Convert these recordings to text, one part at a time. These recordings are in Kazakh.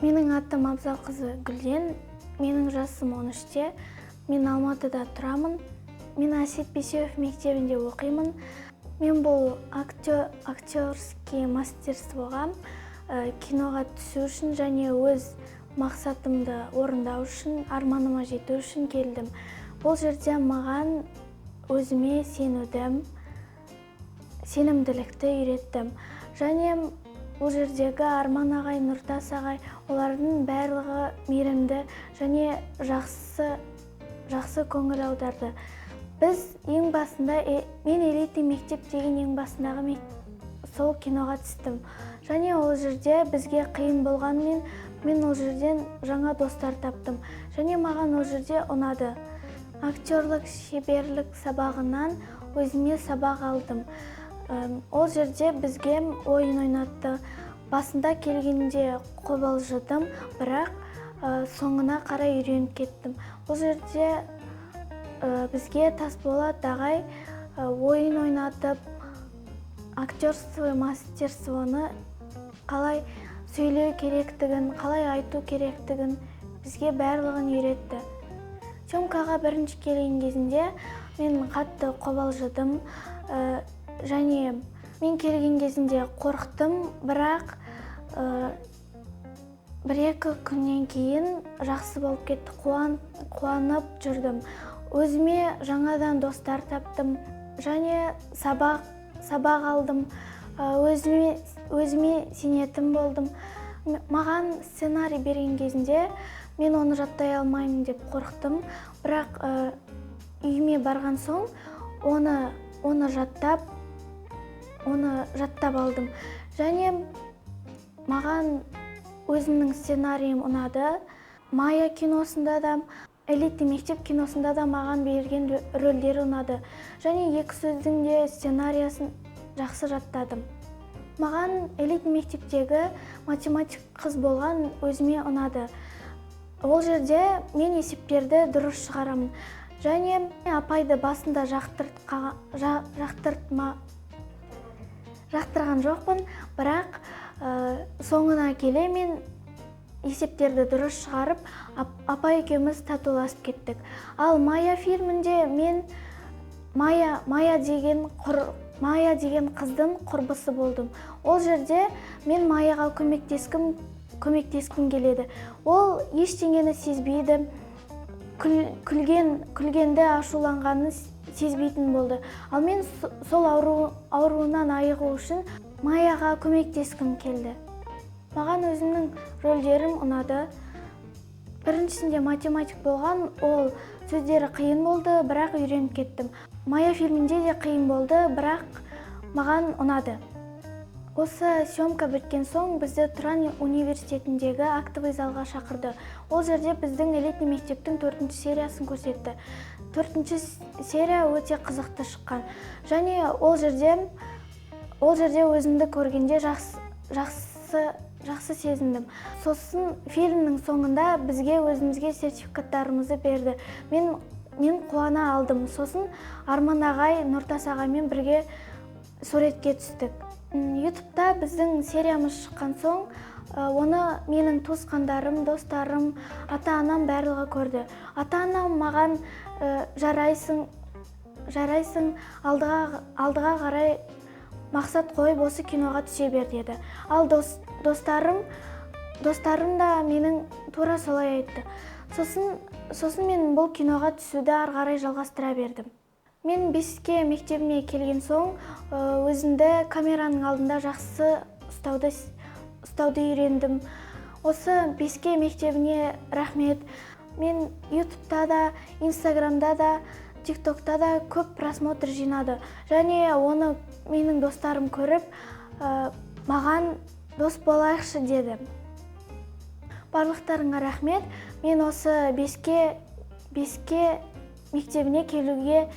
Менің атым Абзал қызы Гүлден, менің жасым 13-те, мен Алматыда тұрамын. Мен Әсет Бейсеуов мектебінде оқимын. Мен бұл актерский мастерствоға киноға түсу үшін және өз мақсатымды орындау үшін, арманыма жету үшін келдім. Бұл жерде маған өзіме сенімділікті үйреттім. Және бұл жердегі Арман ағай, Нұртас ағай, олардың барлығы мейірімді және жақсы көңіл аударды. Біз ең басында, мен элитный мектеп деген ең басындағы сол киноға түстім. Және ол жерде бізге қиын болғанымен, мен ол жерден жаңа достар таптым. Және маған ол жерде ұнады. Актерлік шеберлік сабағынан өзіме сабақ алдым. Ол жерде бізге ойын ойнатты. Басында келгенде қобалжыдым, бірақ соңына қарай үйреніп кеттім. Ол жерде бізге Тасболат ағай ойын ойнатып, актерство мастерствоны қалай сөйлеу керектігін, қалай айту керектігін бізге барлығын үйретті. Съемкаға бірінші келген кезінде мен қатты қобалжыдым, және мен келген кезінде қорықтым, бірақ бір-екі күннен кейін жақсы болып кетті, қуанып жүрдім. Өзіме жаңадан достар таптым, және сабақ алдым, өзіме сенетін болдым. Маған сценарий берген кезінде мен оны жаттай алмаймын деп қорықтым, бірақ үйіме барған соң оны жаттап алдым. Және маған өзімнің сценарийім ұнады. Майя киносында да, элитный мектеп киносында да маған берген рөлдер ұнады. Және екі сөздің де сценариясын жақсы жаттадым. Маған элитный мектептегі математик қыз болған өзіме ұнады. Ол жерде мен есептерді дұрыс шығарамын. Және апайды басында жақтырған жоқпын, бірақ соңына келе мен есептерді дұрыс шығарып, апай екеуміз татуласып кеттік. Ал Майя фильмінде мен Майя деген қыздың құрбысы болдым. Ол жерде мен Майяға көмектескім келеді. Ол ештеңені сезбейді, күлгенді, ашуланғанын сезбейтін болды. Ал мен сол ауруынан айығу үшін Майяға көмектескім келді. Маған өзімнің рөлдерім ұнады. Біріншісінде математик болған, ол сөздері қиын болды, бірақ үйреніп кеттім. Майя фильмінде де қиын болды, бірақ маған ұнады. Осы съемка біткен соң бізді Тұран университетіндегі актовый залға шақырды. Ол жерде біздің элитный мектептің 4-ші сериясын көрсетті. 4-ші серия өте қызықты шыққан. Және ол жерде өзімді көргенде жақсы сезіндім. Сосын фильмнің соңында бізге өзімізге сертификаттарымызды берді. Мен қуана алдым. Сосын Арман ағай, Нұртас ағаймен бірге суретке түстік. Ютубта біздің сериямыз шыққан соң, оны менің туысқандарым, достарым, ата-анам барлығы көрді. Ата-анам маған жарайсың, алдыға қарай мақсат қойып осы киноға түсе бер деді. Ал достарым да менің тура солай айтты. Сосын мен бұл киноға түсуді ары қарай жалғастыра бердім. Мен 5-ке мектебіме келген соң, өзімді камераның алдында жақсы ұстауды үйрендім. Осы 5-ке мектебіне рахмет. Мен ютубта да, инстаграмда да, тиктокта да көп просмотр жинады. Және оны менің достарым көріп, маған дос болайықшы деді. Барлықтарыңа рахмет. Мен осы 5-ке мектебіне келуге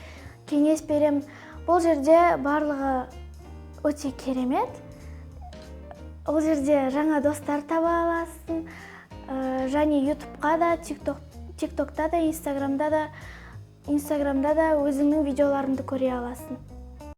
кеңес берем. Бұл жерде барлығы өте керемет. Ол жерде жаңа достар таба аласың. Және ютубқа да, тиктокта да, инстаграмда да өзіңнің видеоларыңды көре аласың.